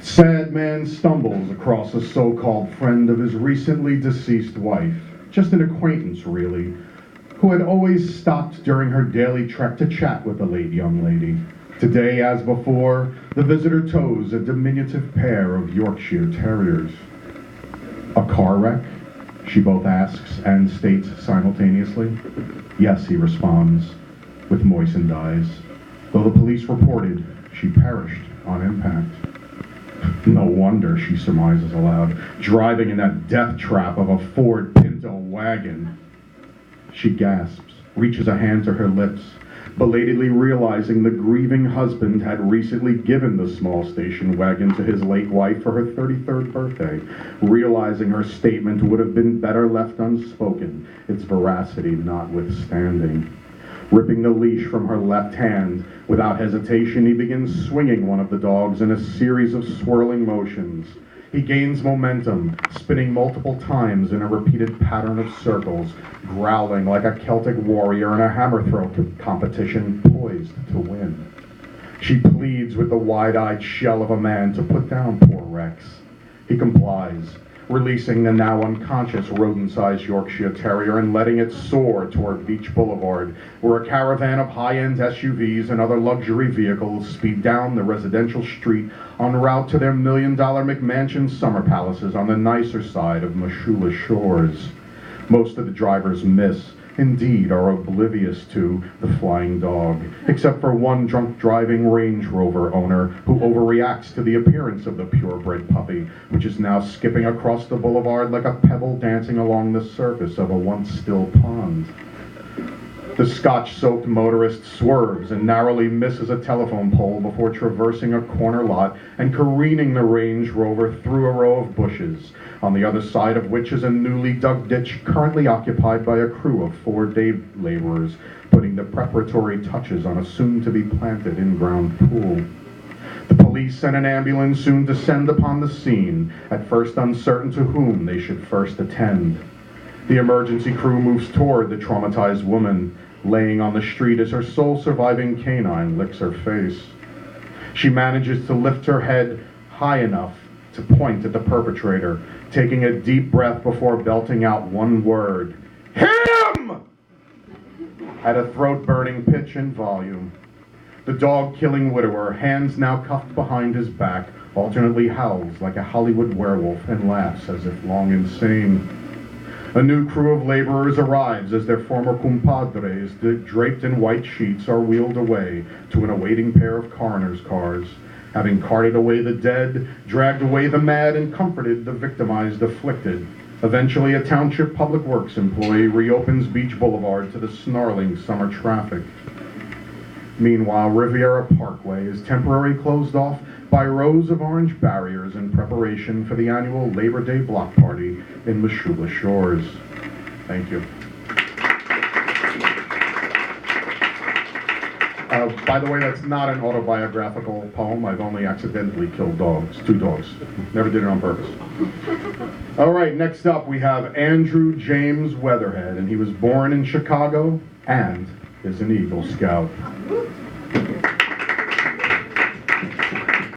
Sad man stumbles across a so-called friend of his recently deceased wife, just an acquaintance really, who had always stopped during her daily trek to chat with the late young lady. Today, as before, the visitor tows a diminutive pair of Yorkshire Terriers. A car wreck? She both asks and states simultaneously. Yes, he responds, with moistened eyes. Though the police reported she perished on impact. No wonder, she surmises aloud, driving in that death trap of a Ford Pinto wagon. She gasps, reaches a hand to her lips, belatedly realizing the grieving husband had recently given the small station wagon to his late wife for her 33rd birthday, realizing her statement would have been better left unspoken, its veracity notwithstanding. Ripping the leash from her left hand, without hesitation he begins swinging one of the dogs in a series of swirling motions. He gains momentum, spinning multiple times in a repeated pattern of circles, growling like a Celtic warrior in a hammer throw competition, poised to win. She pleads with the wide-eyed shell of a man to put down poor Rex. He complies, releasing the now unconscious rodent-sized Yorkshire Terrier and letting it soar toward Beach Boulevard, where a caravan of high-end SUVs and other luxury vehicles speed down the residential street en route to their million-dollar McMansion summer palaces on the nicer side of Moshula Shores. Most of the drivers miss, indeed are oblivious to, the flying dog, except for one drunk-driving Range Rover owner who overreacts to the appearance of the purebred puppy, which is now skipping across the boulevard like a pebble dancing along the surface of a once-still pond. The Scotch-soaked motorist swerves and narrowly misses a telephone pole before traversing a corner lot and careening the Range Rover through a row of bushes, on the other side of which is a newly dug ditch currently occupied by a crew of 4 day laborers, putting the preparatory touches on a soon-to-be-planted in-ground pool. The police and an ambulance soon descend upon the scene, at first uncertain to whom they should first attend. The emergency crew moves toward the traumatized woman, laying on the street as her sole surviving canine licks her face. She manages to lift her head high enough to point at the perpetrator, taking a deep breath before belting out one word: HIM! At a throat-burning pitch and volume. The dog-killing widower, hands now cuffed behind his back, alternately howls like a Hollywood werewolf and laughs as if long insane. A new crew of laborers arrives as their former compadres, draped in white sheets, are wheeled away to an awaiting pair of coroner's cars. Having carted away the dead, dragged away the mad, and comforted the victimized afflicted, eventually a township public works employee reopens Beach Boulevard to the snarling summer traffic. Meanwhile, Riviera Parkway is temporarily closed off by rows of orange barriers in preparation for the annual Labor Day block party in Moshula Shores. Thank you. By the way, that's not an autobiographical poem. I've only accidentally killed dogs, 2 dogs. Never did it on purpose. All right, next up we have Andrew James Weatherhead, and he was born in Chicago and is an Eagle Scout.